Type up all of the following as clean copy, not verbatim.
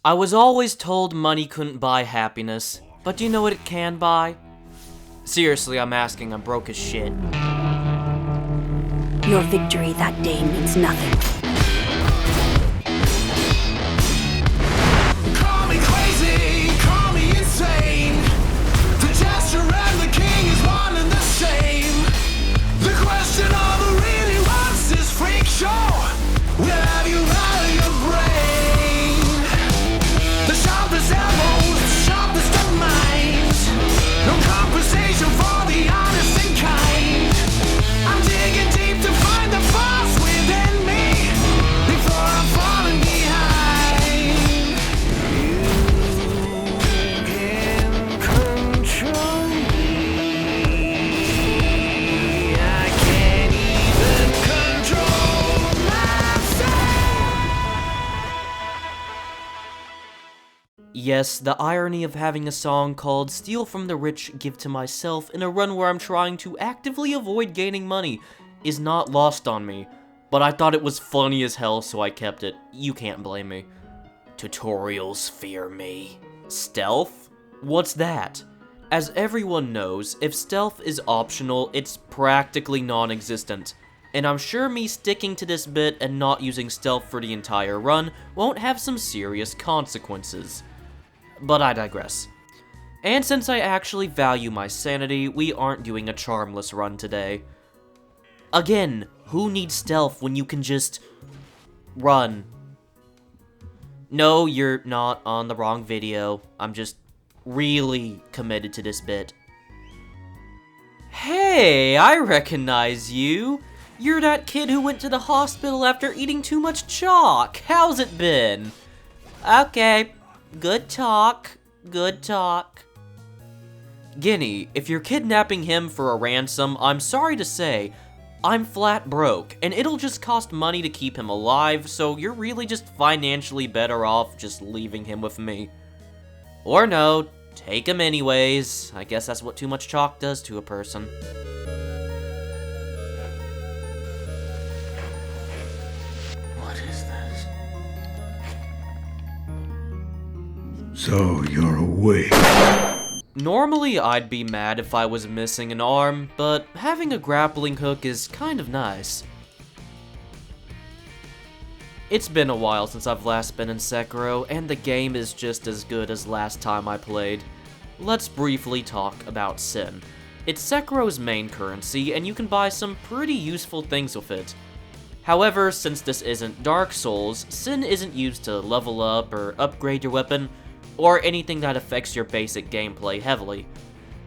I was always told money couldn't buy happiness, but do you know what it can buy? Seriously, I'm asking, I'm broke as shit. Your victory that day means nothing. Call me crazy, call me insane. The gesture and the king is one and the same. The question all who really wants is freak show. Where have you out of your brain? The sharpest elbows, the sharpest of minds. No compensation for the honest and kind. I'm digging deep to find the force within me before I'm falling behind. You can control me. I can't even control myself. Yes, the irony of having a song called Steal from the Rich, Give to Myself in a run where I'm trying to actively avoid gaining money is not lost on me, but I thought it was funny as hell, so I kept it. You can't blame me. Tutorials fear me. Stealth? What's that? As everyone knows, if stealth is optional, it's practically non-existent. And I'm sure me sticking to this bit and not using stealth for the entire run won't have some serious consequences. But I digress. And since I actually value my sanity, we aren't doing a charmless run today. Again, who needs stealth when you can just run? No, you're not on the wrong video. I'm just really committed to this bit. Hey, I recognize you. You're that kid who went to the hospital after eating too much chalk. How's it been? Okay, good talk, good talk. Guinea, if you're kidnapping him for a ransom, I'm sorry to say, I'm flat broke, and it'll just cost money to keep him alive, so you're really just financially better off just leaving him with me. Or no, take him anyways. I guess that's what too much chalk does to a person. What is this? So you're awake. Normally, I'd be mad if I was missing an arm, but having a grappling hook is kind of nice. It's been a while since I've last been in Sekiro, and the game is just as good as last time I played. Let's briefly talk about Sin. It's Sekiro's main currency, and you can buy some pretty useful things with it. However, since this isn't Dark Souls, Sin isn't used to level up or upgrade your weapon, or anything that affects your basic gameplay heavily.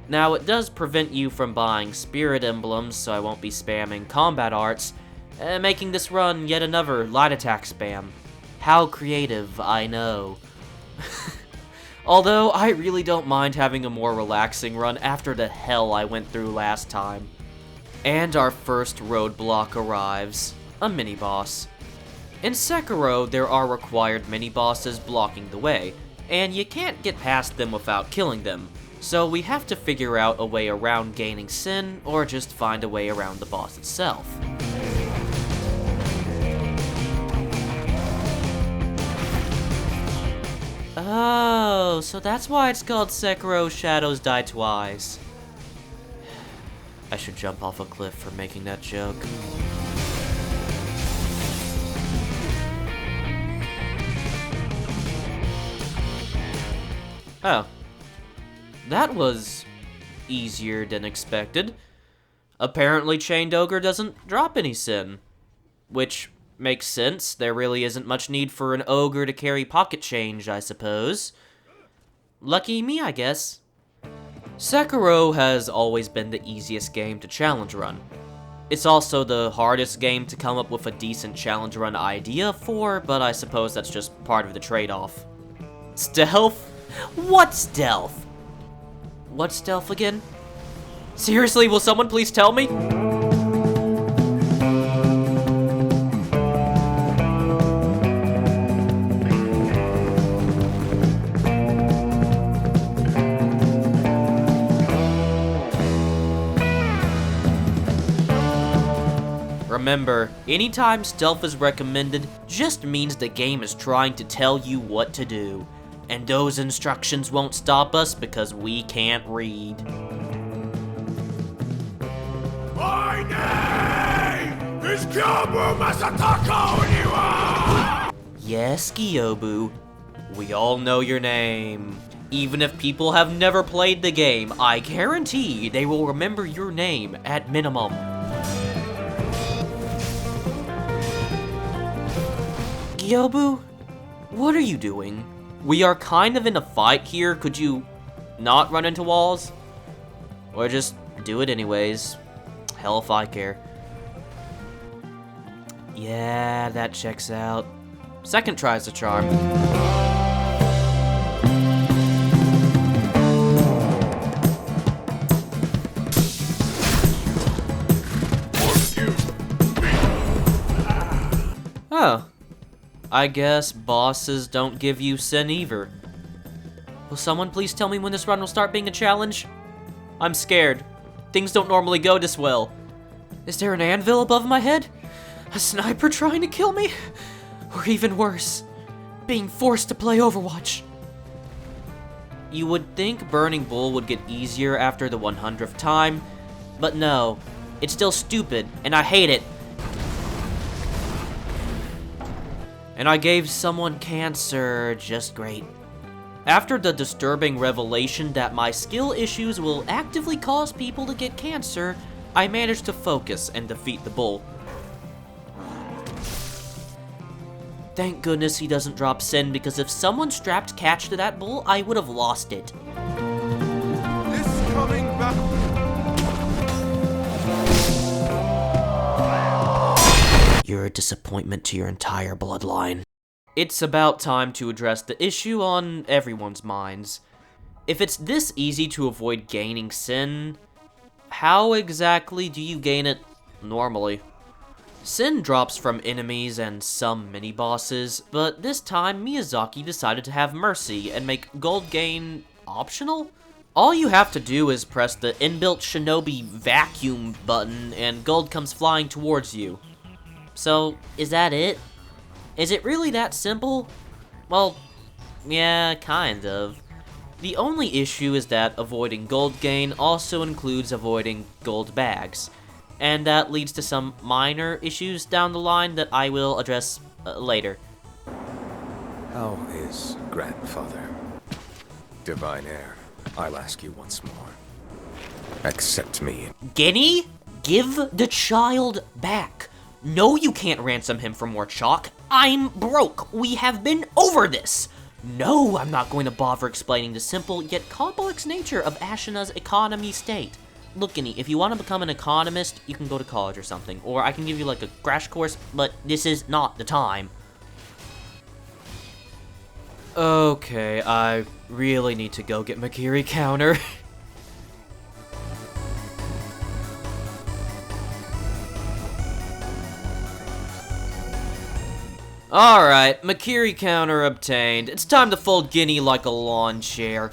Now, it does prevent you from buying spirit emblems, so I won't be spamming combat arts, making this run yet another light attack spam. How creative, I know. Although, I really don't mind having a more relaxing run after the hell I went through last time. And our first roadblock arrives, a mini-boss. In Sekiro, there are required mini-bosses blocking the way, and you can't get past them without killing them, so we have to figure out a way around gaining Sin, or just find a way around the boss itself. Oh, so that's why it's called Sekiro Shadows Die Twice. I should jump off a cliff for making that joke. Oh. That was easier than expected. Apparently Chained Ogre doesn't drop any Sin. Which makes sense, there really isn't much need for an ogre to carry pocket change, I suppose. Lucky me, I guess. Sekiro has always been the easiest game to challenge run. It's also the hardest game to come up with a decent challenge run idea for, but I suppose that's just part of the trade-off. Stealth? What stealth? What stealth again? Seriously, will someone please tell me? remember, anytime stealth is recommended, just means the game is trying to tell you what to do. And those instructions won't stop us because we can't read. My name is Kyobu Masataka Oniwa! Yes, Gyobu. We all know your name. Even if people have never played the game, I guarantee they will remember your name at minimum. Gyobu, what are you doing? We are kind of in a fight here. Could you not run into walls? Or just do it anyways. Hell if I care. Yeah, that checks out. Second try's the charm. Oh. I guess bosses don't give you sin either. Will someone please tell me when this run will start being a challenge? I'm scared. Things don't normally go this well. Is there an anvil above my head? A sniper trying to kill me? Or even worse, being forced to play Overwatch? You would think Burning Bull would get easier after the 100th time, but no, it's still stupid, and I hate it. And I gave someone cancer just great. After the disturbing revelation that my skill issues will actively cause people to get cancer, I managed to focus and defeat the bull. Thank goodness he doesn't drop Sin, because if someone strapped catch to that bull, I would have lost it. This coming back. You're a disappointment to your entire bloodline. It's about time to address the issue on everyone's minds. If it's this easy to avoid gaining Sin, how exactly do you gain it normally? Sin drops from enemies and some mini-bosses, but this time Miyazaki decided to have mercy and make gold gain optional? All you have to do is press the inbuilt shinobi vacuum button and gold comes flying towards you. So, is that it? Is it really that simple? Well, yeah, kind of. The only issue is that avoiding gold gain also includes avoiding gold bags, and that leads to some minor issues down the line that I will address later. How is grandfather? Divine heir, I'll ask you once more. Accept me. Ginny, give the child back. No, you can't ransom him for more chalk. I'm broke. We have been over this. No, I'm not going to bother explaining the simple yet complex nature of Ashina's economy state. Look, Ginny, if you want to become an economist, you can go to college or something. Or I can give you like a crash course, but this is not the time. Okay, I really need to go get Makiri counter. Alright, Makiri counter obtained. It's time to fold Ginny like a lawn chair.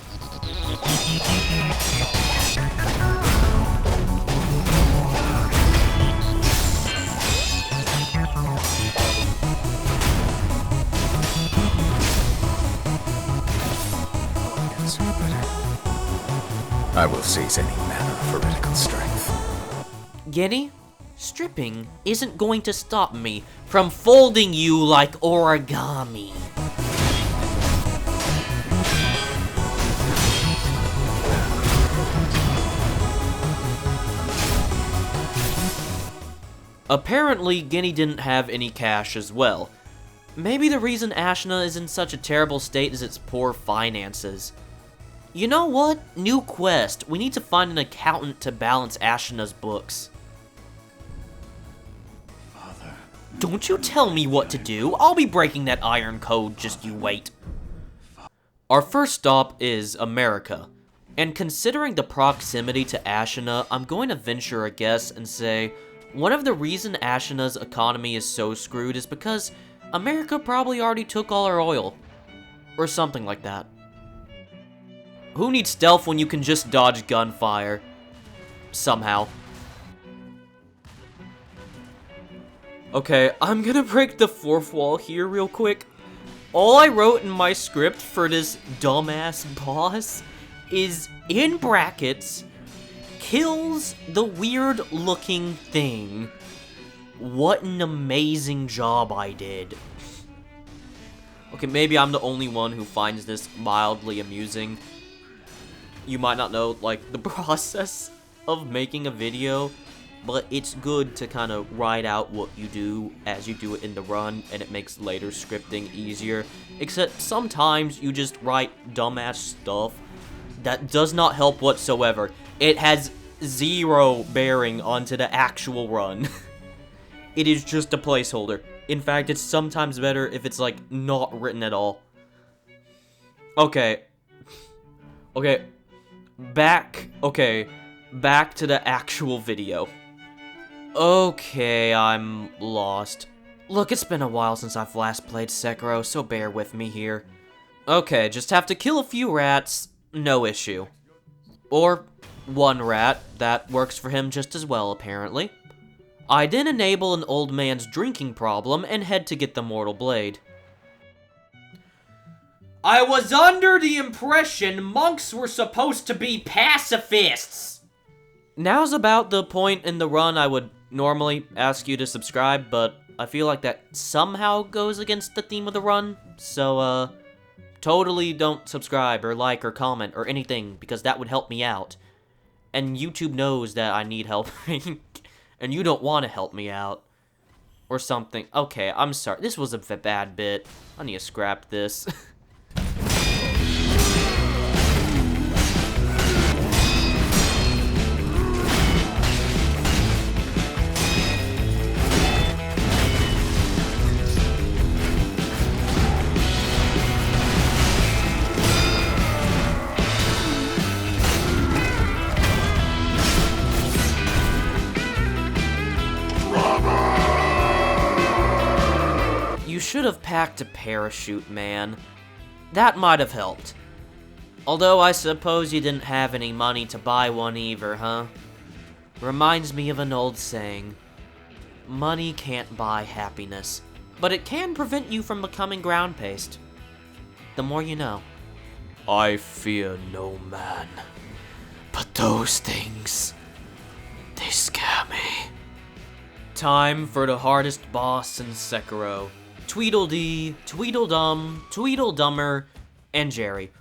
I will seize any manner of heretical strength. Ginny, stripping isn't going to stop me from folding you like origami. Apparently, Ginny didn't have any cash as well. Maybe the reason Ashina is in such a terrible state is its poor finances. You know what? New quest. We need to find an accountant to balance Ashina's books. Father. Don't you tell me what to do. I'll be breaking that iron code, just you wait. Our first stop is America. And considering the proximity to Ashina, I'm going to venture a guess and say one of the reasons Ashina's economy is so screwed is because America probably already took all our oil. Or something like that. Who needs stealth when you can just dodge gunfire? Somehow. Okay, I'm gonna break the fourth wall here real quick. All I wrote in my script for this dumbass boss is, in brackets, kills the weird-looking thing. What an amazing job I did. Okay, maybe I'm the only one who finds this mildly amusing. You might not know, like, the process of making a video, but it's good to kind of write out what you do as you do it in the run, and it makes later scripting easier. Except sometimes you just write dumbass stuff that does not help whatsoever. It has zero bearing onto the actual run. It is just a placeholder. In fact, it's sometimes better if it's, like, not written at all. Okay. Back to the actual video. Okay, I'm lost. Look, it's been a while since I've last played Sekiro, so bear with me here. Okay, just have to kill a few rats, no issue. Or one rat, that works for him just as well, apparently. I then enable an old man's drinking problem and head to get the Mortal Blade. I was under the impression monks were supposed to be pacifists! Now's about the point in the run I would normally ask you to subscribe, but I feel like that somehow goes against the theme of the run, so, totally don't subscribe or like or comment or anything, because that would help me out. And YouTube knows that I need helping, and you don't want to help me out. Or something. Okay, I'm sorry. This was a bad bit. I need to scrap this. You should have packed a parachute, man. That might have helped. Although I suppose you didn't have any money to buy one either, huh? Reminds me of an old saying. Money can't buy happiness, but it can prevent you from becoming ground paste. The more you know. I fear no man, but those things, they scare me. Time for the hardest boss in Sekiro. Tweedledee, Tweedledum, Tweedledummer, and Jerry.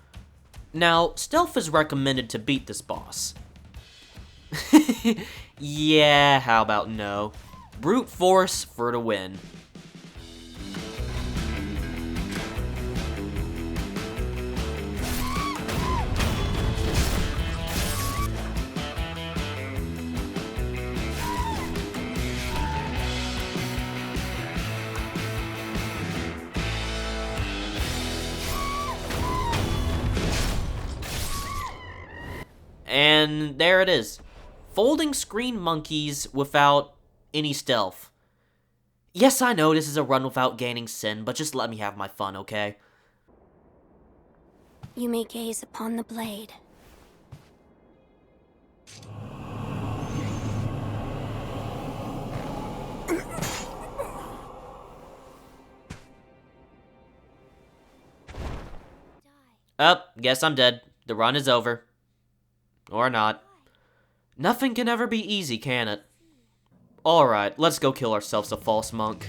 Now, stealth is recommended to beat this boss. Yeah, how about no? Brute force for the win. And there it is. Folding screen monkeys without any stealth. Yes, I know this is a run without gaining sin, but just let me have my fun, okay? You may gaze upon the blade. Guess I'm dead. The run is over. Or not. Nothing can ever be easy, can it? Alright, let's go kill ourselves a false monk.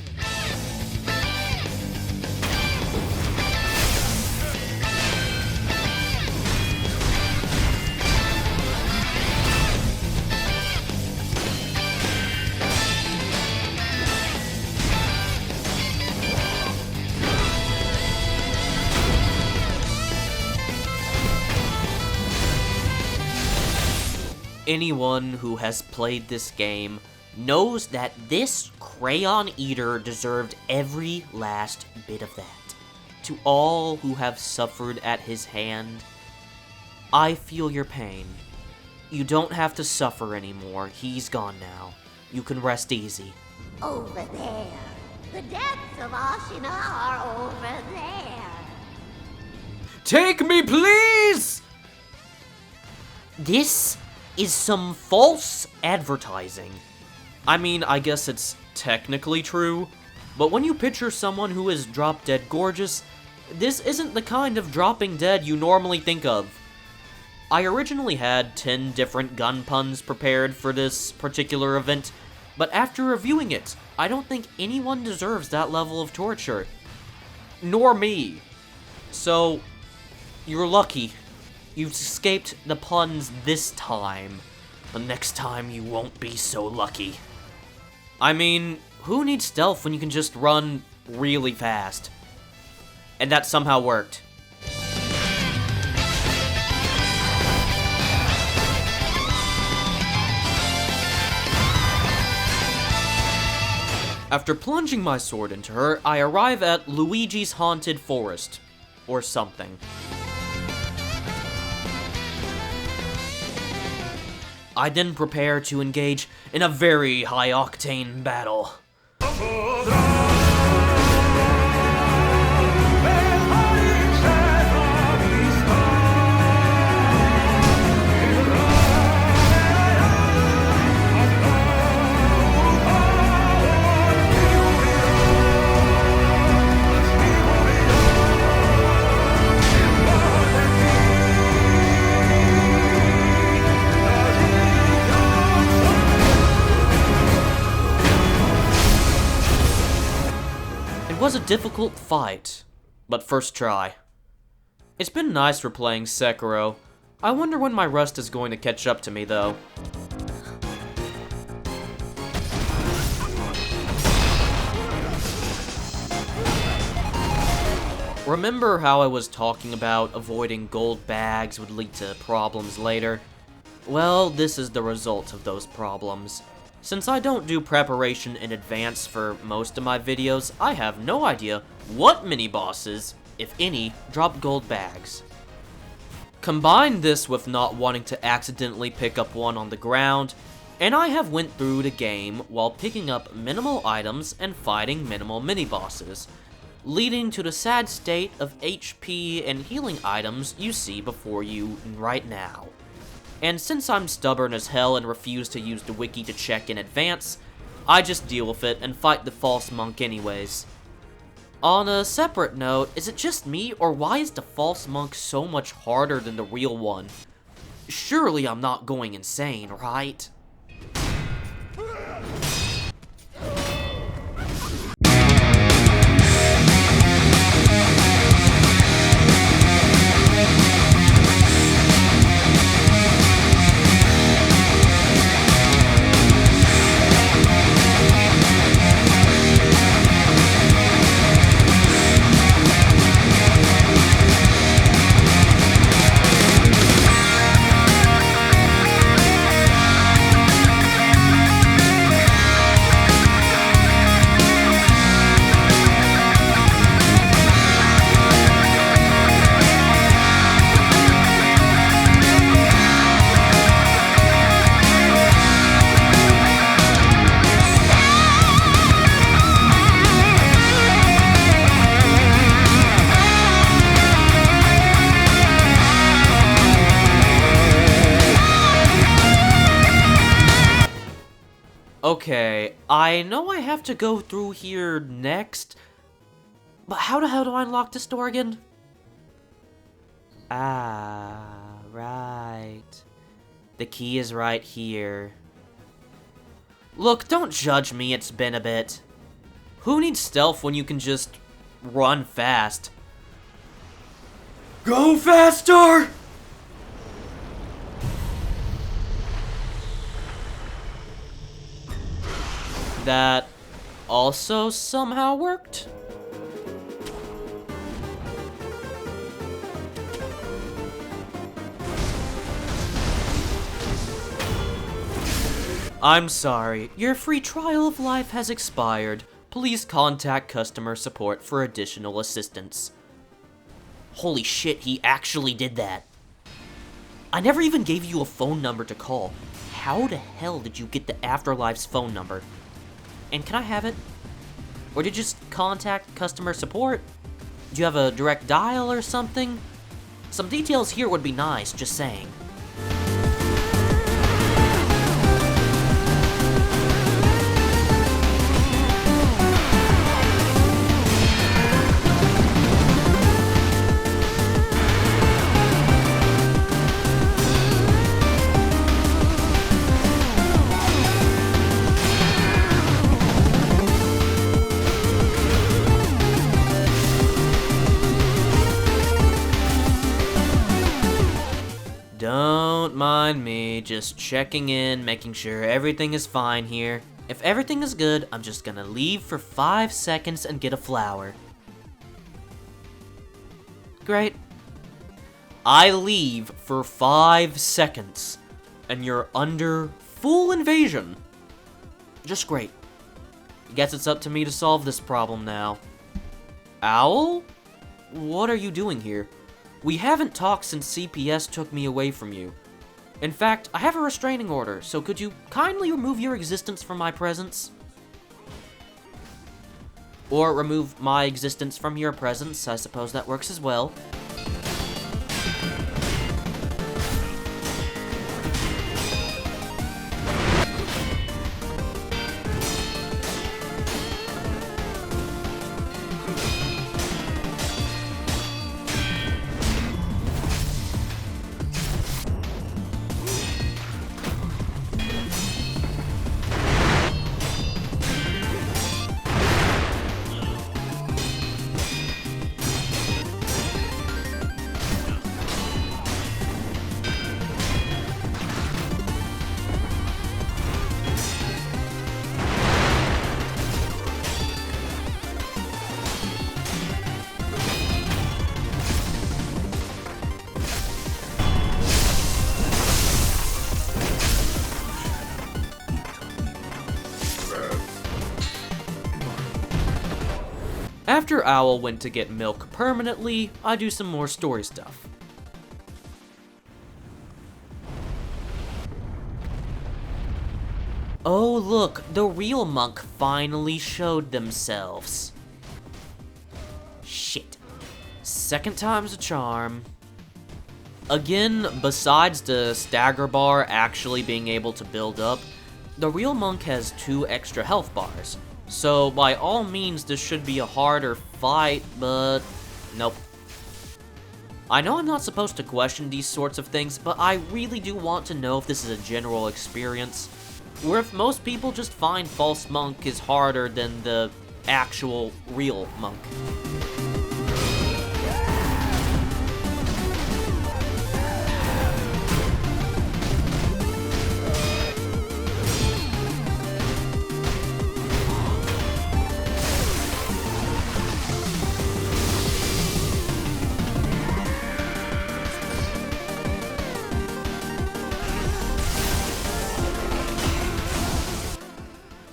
Anyone who has played this game knows that this Crayon Eater deserved every last bit of that. To all who have suffered at his hand, I feel your pain. You don't have to suffer anymore. He's gone now. You can rest easy. Over there. The depths of Ashina are over there. Take me, please! This is some false advertising. I mean, I guess it's technically true, but when you picture someone who is drop-dead gorgeous, this isn't the kind of dropping dead you normally think of. I originally had 10 different gun puns prepared for this particular event, but after reviewing it, I don't think anyone deserves that level of torture. Nor me. So, you're lucky. You've escaped the puns this time. But next time you won't be so lucky. I mean, who needs stealth when you can just run really fast? And that somehow worked. After plunging my sword into her, I arrive at Luigi's Haunted Forest. Or something. I then prepare to engage in a very high-octane battle. It was a difficult fight, but first try. It's been nice replaying Sekiro. I wonder when my rust is going to catch up to me, though. Remember how I was talking about avoiding gold bags would lead to problems later? Well, this is the result of those problems. Since I don't do preparation in advance for most of my videos, I have no idea what mini-bosses, if any, drop gold bags. Combine this with not wanting to accidentally pick up one on the ground, and I have went through the game while picking up minimal items and fighting minimal mini-bosses, leading to the sad state of HP and healing items you see before you right now. And since I'm stubborn as hell and refuse to use the wiki to check in advance, I just deal with it and fight the false monk anyways. On a separate note, is it just me, or why is the false monk so much harder than the real one? Surely I'm not going insane, right? Okay, I know I have to go through here next, but how the hell do I unlock this door again? Ah, right. The key is right here. Look, don't judge me, it's been a bit. Who needs stealth when you can just run fast? Go faster! That also somehow worked. I'm sorry, your free trial of life has expired. Please contact customer support for additional assistance. Holy shit, he actually did that. I never even gave you a phone number to call. How the hell did you get the Afterlife's phone number? And can I have it? Or did you just contact customer support? Do you have a direct dial or something? Some details here would be nice, just saying. Don't mind me, just checking in, making sure everything is fine here. If everything is good, I'm just gonna leave for 5 seconds and get a flower. Great. I leave for 5 seconds, and you're under full invasion. Just great. Guess it's up to me to solve this problem now. Owl? What are you doing here? We haven't talked since CPS took me away from you. In fact, I have a restraining order, so could you kindly remove your existence from my presence? Or remove my existence from your presence, I suppose that works as well. After Owl went to get milk permanently, I do some more story stuff. Oh look, the real monk finally showed themselves. Shit. Second time's a charm. Again, besides the stagger bar actually being able to build up, the real monk has 2 extra health bars. So, by all means, this should be a harder fight, but nope. I know I'm not supposed to question these sorts of things, but I really do want to know if this is a general experience, or if most people just find false monk is harder than the actual real monk.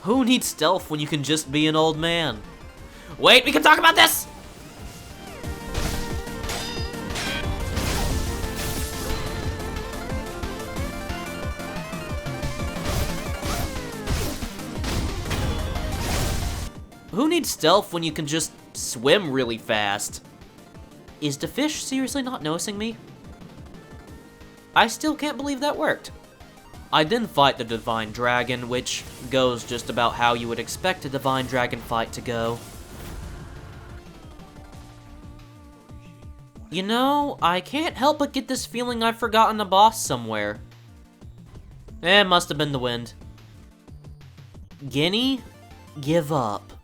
Who needs stealth when you can just be an old man? Wait, we can talk about this! Who needs stealth when you can just swim really fast? Is the fish seriously not noticing me? I still can't believe that worked. I then fight the Divine Dragon, which goes just about how you would expect a Divine Dragon fight to go. You know, I can't help but get this feeling I've forgotten a boss somewhere. It must have been the wind. Guinea, give up.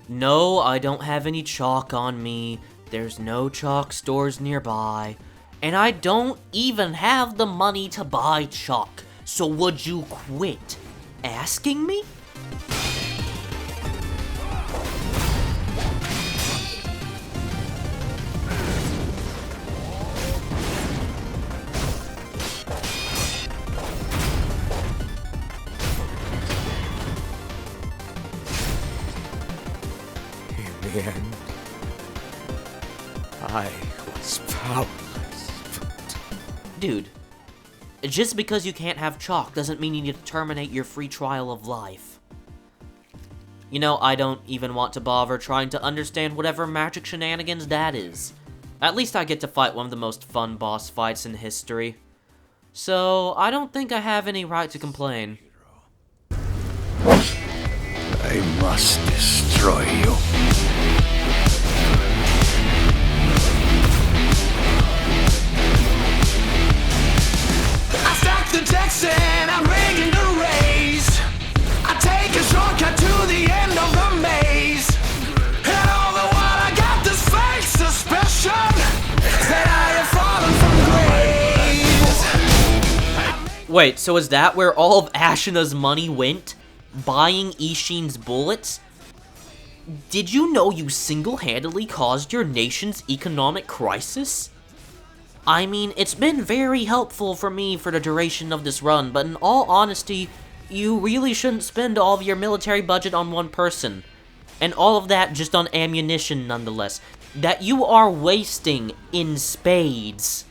No, I don't have any chalk on me. There's no chalk stores nearby. And I don't even have the money to buy chalk. So would you quit asking me? In the end, I was powerless. Dude, just because you can't have chalk doesn't mean you need to terminate your free trial of life. You know, I don't even want to bother trying to understand whatever magic shenanigans that is. At least I get to fight one of the most fun boss fights in history. So, I don't think I have any right to complain. I must destroy you. I stack the decks and I'm ready to raise. I take a shortcut to the end of the maze. And all the while I got this fake suspicion that I have fallen from grace. Wait, so is that where all of Ashina's money went? Buying Ishin's bullets? Did you know you single-handedly caused your nation's economic crisis? I mean, it's been very helpful for me for the duration of this run, but in all honesty, you really shouldn't spend all of your military budget on one person. And all of that just on ammunition, nonetheless. That you are wasting in spades.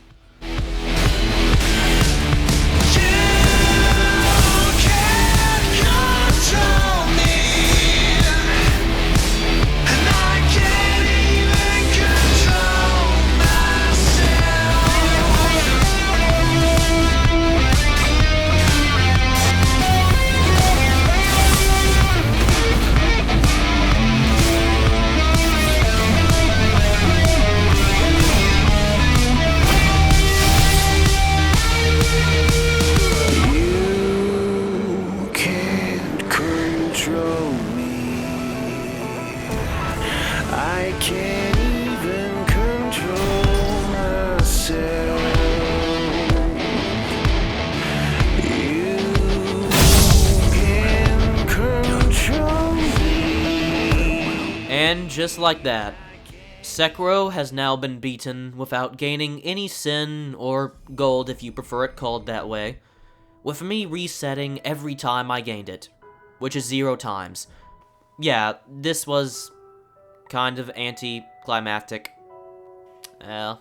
I can't even control myself. You can control me. And just like that, Sekiro has now been beaten without gaining any sin, or gold if you prefer it called that way, with me resetting every time I gained it, which is 0 times. Yeah, this was kind of anticlimactic. Now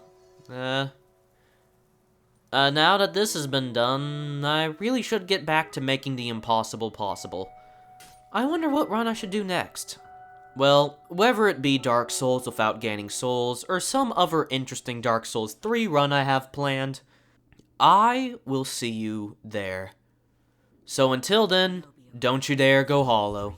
that this has been done, I really should get back to making the impossible possible. I wonder what run I should do next. Well, whether it be Dark Souls without gaining souls, or some other interesting Dark Souls 3 run I have planned, I will see you there. So until then, don't you dare go hollow.